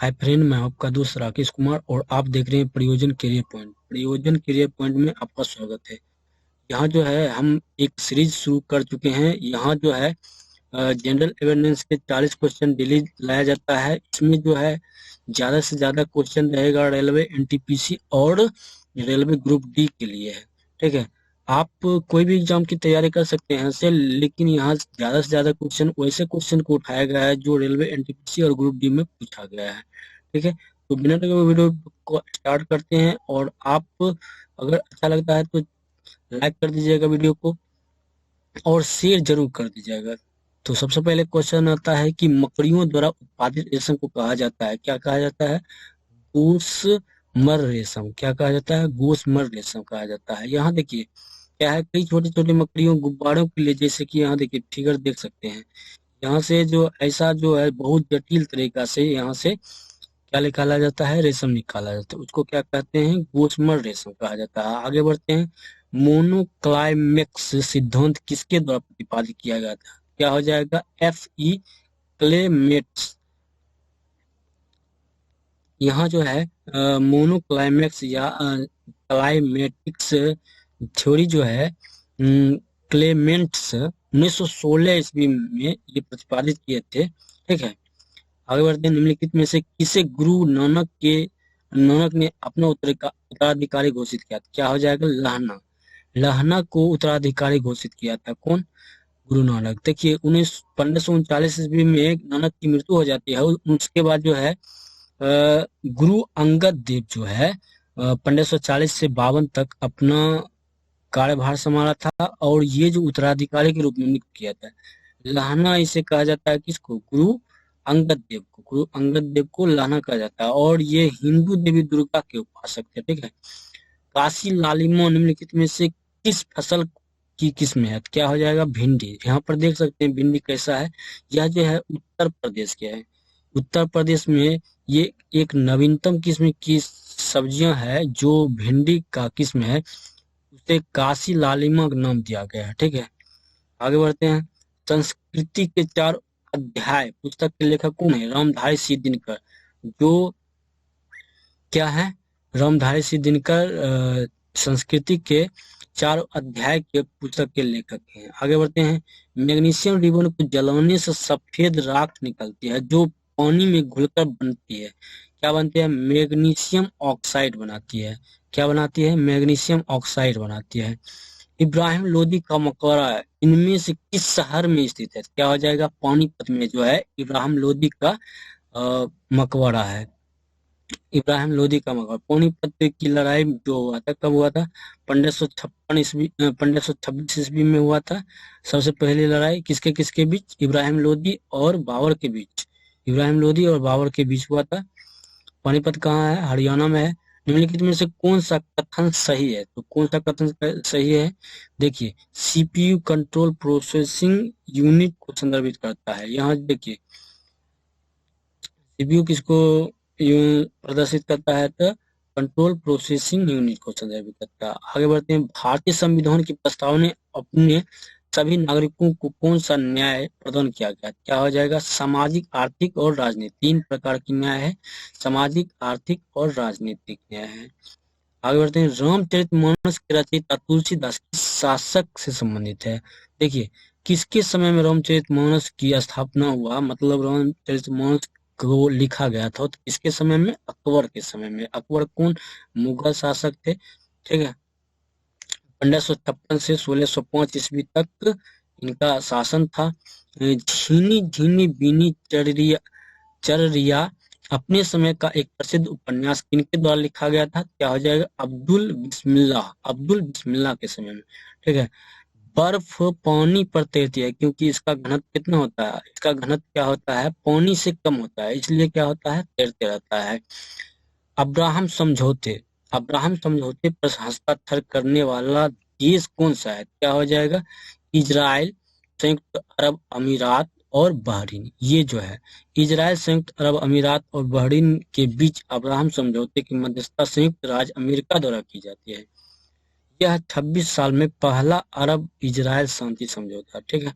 Hi friend, मैं आपका दोस्त राकेश कुमार और आप देख रहे हैं प्रयोजन करियर पॉइंट। प्रयोजन करियर पॉइंट में आपका स्वागत है। यहाँ जो है हम एक सीरीज शुरू कर चुके हैं। यहाँ जो है जनरल अवेयरनेस के 40 क्वेश्चन डेली लाया जाता है। इसमें जो है ज़्यादा से ज़्यादा क्वेश्चन रहेगा रेलवे एनटीपीसी और रेलवे ग्रुप डी के लिए है। ठीक है, आप कोई भी एग्जाम की तैयारी कर सकते हैं से, लेकिन यहाँ ज़्यादा से ज़्यादा क्वेश्चन वैसे क्वेश्चन को उठाया गया है जो रेलवे एनटीपीसी और ग्रुप डी में पूछा गया है। ठीक है, तो बिना लगे हुए वीडियो को स्टार्ट करते हैं। और आप अगर अच्छा लगता है तो लाइक कर दीजिएगा वीडियो को और शेयर जरूर कर दीजिएगा। तो सबसे पहले क्वेश्चन आता है कि मकड़ियों द्वारा उत्पादित रेशम को कहा जाता है, क्या कहा जाता है? गोसमर रेशम। क्या कहा जाता है? गोसमर रेशम कहा जाता है। यहाँ देखिए क्या है, कई छोटे छोटे मकड़ियों गुब्बारों के लिए, जैसे कि यहाँ देखिए फिगर देख सकते हैं। यहाँ से जो ऐसा जो है बहुत जटिल तरीका से यहाँ से क्या निकाला जाता है? रेशम निकाला जाता है। उसको क्या कहते हैं? गोसमर रेशम कहा जाता है। आगे बढ़ते हैं। मोनोक्लाइमेक्स सिद्धांत किसके द्वारा प्रतिपादित किया गया था? क्या हो जाएगा? F.E. क्लेमेट्स। यहाँ जो है मोनोक्लाइमेक्स या क्लाइमेटिक्स थ्योरी जो है क्लेमेंट्स 1916 ईस्वी में ये प्रतिपादित किए थे। ठीक है, आगे बढ़ते हैं। निम्नलिखित में से किसे गुरु नानक ने अपना उत्तराधिकारी घोषित किया था? क्या हो जाएगा? लहना। लहना को उत्तराधिकारी घोषित किया था कौन? गुरु नानक। देखिए 1539 ईस्वी में नानक की मृत्यु हो जाती है। उसके बाद जो है गुरु अंगद देव जो है 1540 से 52 तक अपना कार्यभार संभाला था और ये जो उत्तराधिकारी के रूप में नियुक्त किया था। लाहना इसे कहा जाता है किसको? गुरु अंगद देव को। गुरु अंगद देव को लाहना कहा जाता है और ये हिंदू देवी दुर्गा के उपासक थे। ठीक है, काशी लालिमा निम्नलिखित में से किस फसल की किस्म है? क्या हो जाएगा? भिंडी। यहाँ पर देख सकते हैं भिंडी कैसा है। यह जो है उत्तर प्रदेश के है। उत्तर प्रदेश में ये एक नवीनतम किस्म की सब्जियां है जो भिंडी का किस्म है, उसे काशी लालिमा नाम दिया गया है। ठीक है, आगे बढ़ते हैं। संस्कृति के 4 अध्याय पुस्तक के लेखक कौन है? रामधारी सिंह दिनकर। जो क्या है? रामधारी सिंह दिनकर संस्कृति के 4 अध्याय के पुस्तक के लेखक हैं। आगे बढ़ते हैं। मैग्नीशियम रिबन को जलाने से सफेद राख निकलती है जो पानी में घुलकर बनती है। क्या बनती है? मैग्नीशियम ऑक्साइड बनाती है। क्या बनाती है? मैग्नीशियम ऑक्साइड बनाती है। इब्राहिम लोदी का मकबरा है इनमें से किस शहर में स्थित है? क्या हो जाएगा? पानीपत में जो है इब्राहिम लोदी का मकबरा है। इब्राहिम लोदी का मकबरा। पानीपत की लड़ाई जो हुआ था कब हुआ था? 1556 ईस्वी में हुआ था। सबसे पहली लड़ाई किसके किसके बीच? इब्राहिम लोदी और बाबर के बीच। इब्राहिम लोदी और बाबर के बीच हुआ था। पानीपत कहाँ है? हरियाणा में है। निम्नलिखित में से कौन सा कथन सही है? तो कौन सा कथन सही है? देखिए सीपीयू कंट्रोल प्रोसेसिंग यूनिट को संदर्भित करता है। यहाँ देखिए सीपीयू किसको प्रदर्शित करता है? तो कंट्रोल प्रोसेसिंग यूनिट को संदर्भित करता है। आगे बढ़ते हैं। भारतीय संविधान की प्रस्तावना ने अपने सभी नागरिकों को कौन सा न्याय प्रदान किया गया? क्या हो जाएगा? सामाजिक, आर्थिक और राजनीतिक। 3 प्रकार की न्याय है, सामाजिक, आर्थिक और राजनीतिक न्याय है। आगे बढ़ते हैं। रामचरितमानस के रचयिता तुलसीदास किस शासक से संबंधित है? देखिए किसके समय में रामचरितमानस की स्थापना हुआ, मतलब रामचरितमानस को लिखा गया था, तो किसके समय में? अकबर के समय में। अकबर कौन? मुगल शासक थे। ठीक है, 1556 से 1605 ईस्वी तक इनका शासन था। झीनी झीनी बीनी चररिया अपने समय का एक प्रसिद्ध उपन्यास किनके द्वारा लिखा गया था? क्या हो जाएगा? अब्दुल बिस्मिल्लाह। अब्दुल बिस्मिल्लाह के समय में। ठीक है, बर्फ पानी पर तैरती है क्योंकि इसका घनत्व कितना होता है? इसका घनत्व क्या होता है? पानी से कम होता है, इसलिए क्या होता है? तैरते रहता है। अब्राहम समझौते। अब्राहम समझौते पर हस्ताक्षर करने वाला देश कौन सा है? क्या हो जाएगा? इजराइल, संयुक्त अरब अमीरात और बहरीन। ये जो है इजराइल, संयुक्त अरब अमीरात और बहरीन के बीच अब्राहम समझौते की मध्यस्थता संयुक्त राज्य अमेरिका द्वारा की जाती है। यह 26 साल में पहला अरब इजराइल शांति समझौता। ठीक है,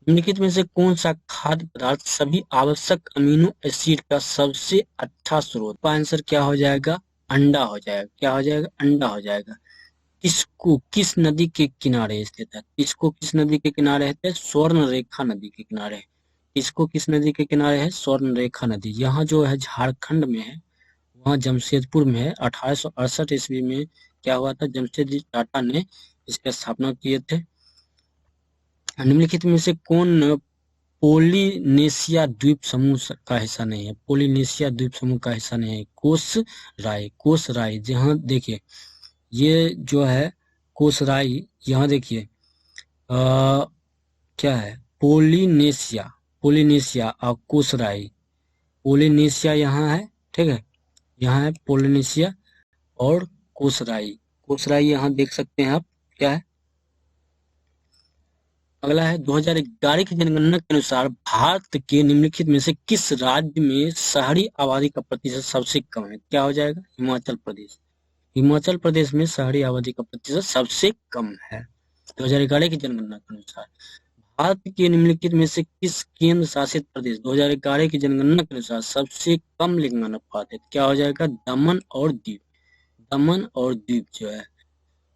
निम्नलिखित में से कौन सा खाद्य पदार्थ सभी आवश्यक अमीनो एसिड का सबसे अच्छा स्रोत? का आंसर क्या हो जाएगा? अंडा हो जाएगा। क्या हो जाएगा? अंडा हो जाएगा। किसको किस नदी के किनारे स्थित है? इसको किस नदी के किनारे है? स्वर्ण रेखा नदी के किनारे है। इसको किस नदी के किनारे है? स्वर्ण रेखा नदी। यहाँ जो है झारखंड में है, वहाँ जमशेदपुर में है। 1868 ईस्वी में क्या हुआ था? जमशेदजी टाटा ने इसकी स्थापना किए थे। निम्नलिखित में से कौन पोलिनेशिया द्वीप समूह का हिस्सा नहीं है? पोलिनेशिया द्वीप समूह का हिस्सा नहीं है। कोसराई, कोसराई जहाँ देखिए, ये जो है कोसराई, यहाँ देखिए क्या है? पोलिनेशिया, पोलिनेशिया और कोसराई। पोलिनेशिया यहाँ है, ठीक है, यहाँ है पोलिनेशिया और कोसराई। कोसराई यहाँ देख सकते हैं आप, क्या है? अगला है 2011 की जनगणना के अनुसार भारत के निम्नलिखित में से किस राज्य में शहरी आबादी का प्रतिशत सबसे कम है? क्या हो जाएगा? हिमाचल प्रदेश। हिमाचल प्रदेश में शहरी आबादी का प्रतिशत सबसे कम है 2011 की जनगणना के अनुसार। भारत के निम्नलिखित में से किस केंद्र शासित प्रदेश 2011 की जनगणना के अनुसार सबसे कम लिंगानुपात है? क्या हो जाएगा? दमन और दीव। दमन और दीव जो है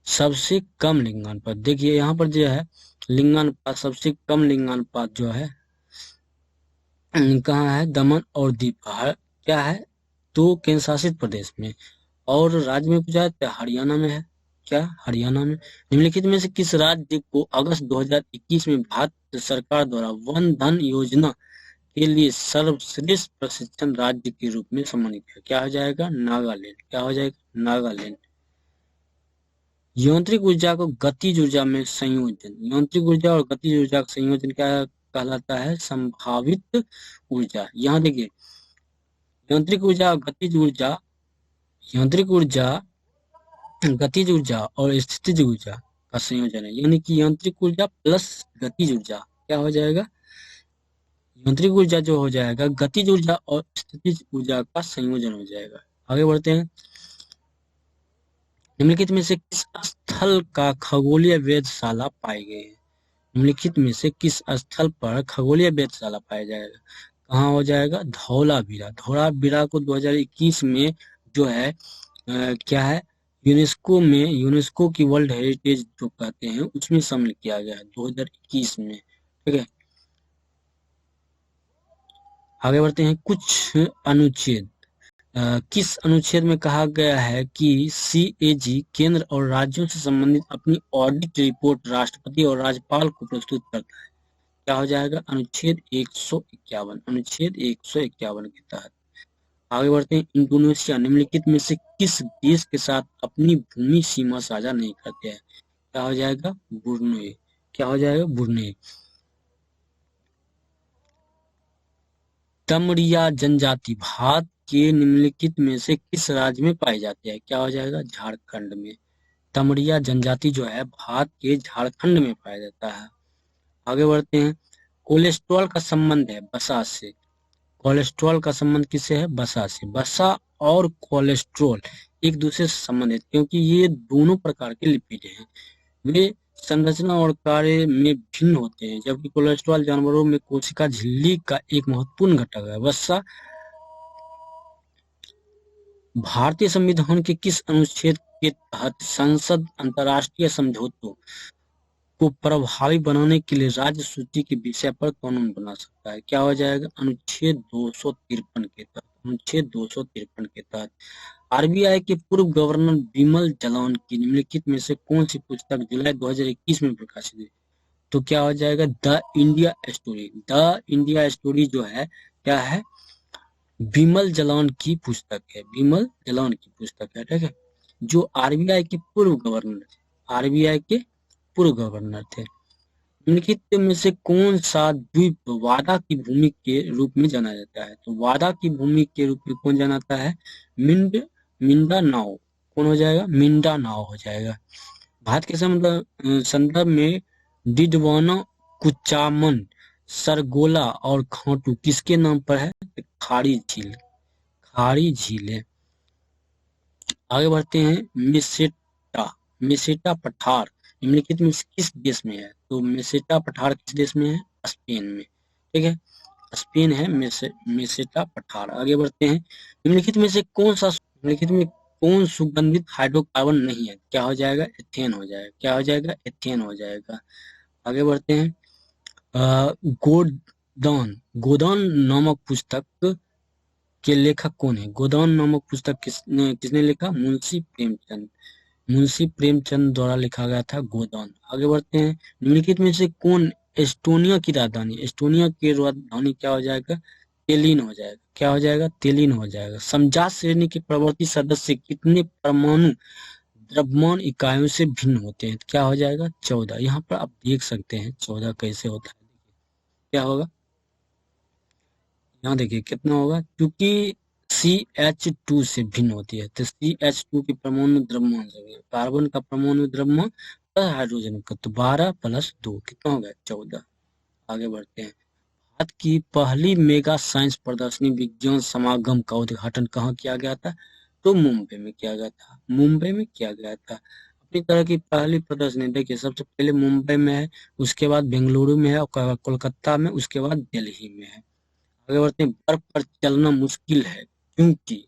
सबसे कम लिंगानुपात। देखिए यहाँ पर जो है लिंगानुपात, सबसे कम लिंगानुपात जो है कहाँ है? दमन और दीव। क्या है? तो केंद्र शासित प्रदेश में। और राज्य में पूछा है तो हरियाणा में है। क्या? हरियाणा में। निम्नलिखित में से किस राज्य को अगस्त 2021 में भारत सरकार द्वारा वन धन योजना के लिए सर्वश्रेष्ठ प्रशिक्षण राज्य के रूप में सम्मानित किया? क्या हो जाएगा? नागालैंड। क्या हो जाएगा? नागालैंड। यांत्रिक ऊर्जा को गतिज ऊर्जा में संयोजन, यांत्रिक ऊर्जा और गतिज ऊर्जा का संयोजन क्या कहलाता है? संभावित ऊर्जा। यहाँ देखिए, यांत्रिक ऊर्जा और गतिज ऊर्जा, यांत्रिक ऊर्जा, गतिज ऊर्जा और स्थितिज ऊर्जा का संयोजन है, यानी कि यांत्रिक ऊर्जा प्लस गतिज ऊर्जा। क्या हो जाएगा? यांत्रिक ऊर्जा जो हो जाएगा गतिज ऊर्जा और स्थितिज ऊर्जा का संयोजन हो जाएगा। आगे बढ़ते हैं। निम्नलिखित में से किस स्थल का खगोलीय वेधशाला पाए गए हैं? निम्नलिखित में से किस स्थल पर खगोलीय वेधशाला पाया जाएगा? कहाँ हो जाएगा? धौलावीरा। धौलावीरा को 2021 में जो है क्या है? यूनेस्को की वर्ल्ड हेरिटेज जो कहते हैं उसमें शामिल किया गया है 2021 में, ठीक है। आगे बढ़ते हैं। कुछ अनुच्छेद, किस अनुच्छेद में कहा गया है कि सीएजी केंद्र और राज्यों से संबंधित अपनी ऑडिट रिपोर्ट राष्ट्रपति और राज्यपाल को प्रस्तुत करता है? क्या हो जाएगा? अनुच्छेद 151, अनुच्छेद 151 के तहत। आगे बढ़ते हैं। इंडोनेशिया निम्नलिखित में से किस देश के साथ अपनी भूमि सीमा साझा नहीं करते हैं? क्या हो जाएगा? ब्रुनेई। क्या हो जाएगा? ब्रुनेई। तमरिया जनजाति भारत के निम्नलिखित में से किस राज्य में पाई जाती है? क्या हो जाएगा? झारखंड में। तमरिया जनजाति जो है भारत के झारखंड में पाया जाता है। आगे बढ़ते हैं। कोलेस्ट्रॉल का संबंध है वसा से। कोलेस्ट्रॉल का संबंध किससे है? वसा से। वसा और कोलेस्ट्रॉल एक दूसरे से संबंधित, क्योंकि ये दोनों प्रकार के लिपिड हैं। वे संरचना और कार्य में भिन्न होते हैं, जबकि कोलेस्ट्रॉल जानवरों में कोशिका झिल्ली का एक महत्वपूर्ण घटक है। वसा भारतीय संविधान के किस अनुच्छेद के तहत संसद अंतर्राष्ट्रीय समझौतों को प्रभावी बनाने के लिए राज्य सूची के विषय पर कानून बना सकता है? क्या हो जाएगा? अनुच्छेद 253 के तहत। अनुच्छेद 253 के तहत। आरबीआई के पूर्व गवर्नर बिमल जलान की निम्नलिखित में से कौन सी पुस्तक जुलाई 2021 में प्रकाशित हुई? तो क्या हो जाएगा? The India story. The India story जो है क्या है? बिमल जलान की पुस्तक है। बिमल जलान की पुस्तक है, ठीक है, जो आरबीआई के पूर्व गवर्नर थे। आरबीआई के पूर्व गवर्नर थे। निम्नलिखित में से कौन सा द्वीप वादा की भूमि के रूप में जाना जाता है? तो वादा की भूमि के रूप में कौन जाना जाता है? मिंडानाओ। कौन हो जाएगा? मिंडानाओ हो जाएगा। भारत के संदर्भ में डिडवाना, कुचामन, सरगोला और खाटू किसके नाम पर है? खाड़ी झील। खाड़ी झील है। आगे बढ़ते हैं। मेसेटा पठार निम्नलिखित में से किस देश में है? तो मेसेटा पठार किस देश में है? स्पेन में, ठीक है, स्पेन है मेसेटा पठार। आगे बढ़ते हैं, निम्नलिखित में से निम्नलिखित में कौन सुगंधित हाइड्रोकार्बन नहीं है? क्या हो जाएगा? एथेन हो जाएगा। क्या हो जाएगा? एथेन हो जाएगा। आगे बढ़ते हैं, गोदान गोदान नामक पुस्तक के लेखक कौन है? गोदान नामक पुस्तक किसने लिखा? मुंशी प्रेमचंद द्वारा लिखा गया था गोदान। आगे बढ़ते हैं, निम्नलिखित में से कौन एस्टोनिया की राजधानी? एस्टोनिया की राजधानी क्या हो जाएगा? तेलिन हो जाएगा। क्या हो जाएगा? तेलिन हो जाएगा। समजात श्रेणी के प्रवर्ती सदस्य कितने परमाणु द्रव्यमान इकाइयों से भिन्न होते हैं? क्या हो जाएगा? 14। यहाँ पर आप देख सकते हैं 14 कैसे होता है। क्या होगा? यहाँ देखिए कितना होगा, क्योंकि CH2 से भिन्न होती है, तो CH2 की परमाणु द्रव्यमान से, कार्बन का परमाणु द्रव्यमान प्लस हाइड्रोजन का, तो 12 + 2 कितना हो गया? 14। आगे बढ़ते हैं, भारत की पहली मेगा साइंस प्रदर्शनी विज्ञान समागम का उद्घाटन कहाँ किया गया था? तो मुंबई में किया गया था। मुंबई में किया गया था। अपनी तरह की पहली प्रदर्शनी देखिए, सबसे पहले मुंबई में है, उसके बाद बेंगलुरु में है, और कोलकाता में, उसके बाद दिल्ली में है। आगे बढ़ते हैं, बर्फ पर चलना मुश्किल है क्योंकि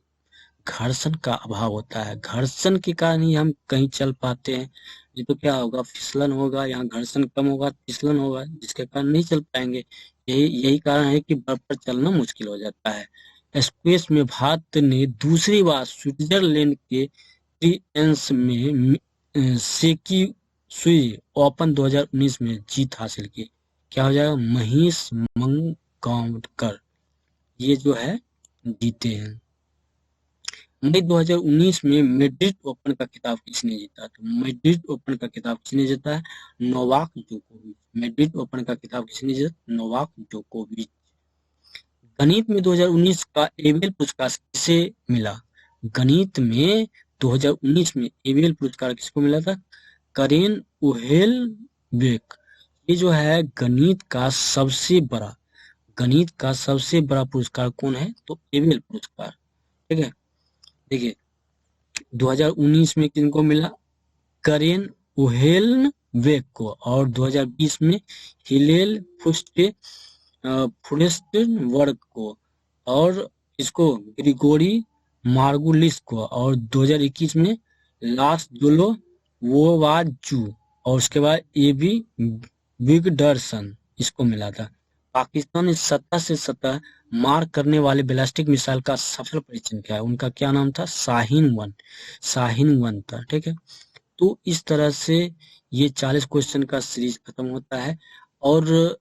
घर्षण का अभाव होता है। घर्षण के कारण ही हम कहीं चल पाते हैं। ये तो क्या होगा? फिसलन होगा, यहाँ घर्षण कम होगा, फिसलन होगा, जिसके कारण नहीं चल पाएंगे। यही यही कारण है कि बर्फ पर चलना मुश्किल हो जाता है। स्पेस में भारत ने दूसरी बार स्विट्जरलैंड के ट्रिएंस में सेकी सुई ओपन 2019 में जीत हासिल की। क्या हो जाएगा? महेश मंगावकर ये जो है जीते हैं। मई 2019 में मैड्रिड ओपन का खिताब किसने जीता? तो मैड्रिड ओपन का खिताब किसने जीता है? नोवाक जोकोविच। मैड्रिड ओपन का खिताब किसने जीता? नोवाक जोकोविच। गणित में 2019 का एबेल पुरस्कार किसे मिला? गणित में 2019 में एबेल पुरस्कार किसको मिला था? करेन उहेलबेक। ये जो है गणित का सबसे बड़ा पुरस्कार कौन है? तो एबेल पुरस्कार, ठीक है। देखिए 2019 में किनको मिला? करेन उहेलबेक को, और 2020 में हिलेल फुर्स्टेनबर्ग को, और इसको ग्रिगोरी मार्गुलिस को, और 2021 में लासदुलो वोवाजू, और उसके बाद एबी विगडरसन इसको मिला था। पाकिस्तान ने सतह से सतह मार करने वाले बैलिस्टिक मिसाइल का सफल परीक्षण किया है। उनका क्या नाम था? शाहीन-1 था, ठीक है। तो इस तरह से ये 40 क्वेश्चन का सीरीज खत्म होता है। और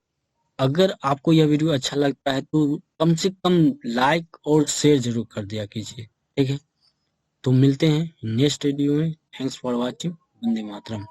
अगर आपको यह वीडियो अच्छा लगता है तो कम से कम लाइक और शेयर जरूर कर दिया कीजिए, ठीक है। तो मिलते हैं नेक्स्ट वीडियो में। Thanks for watching. Vande Mataram.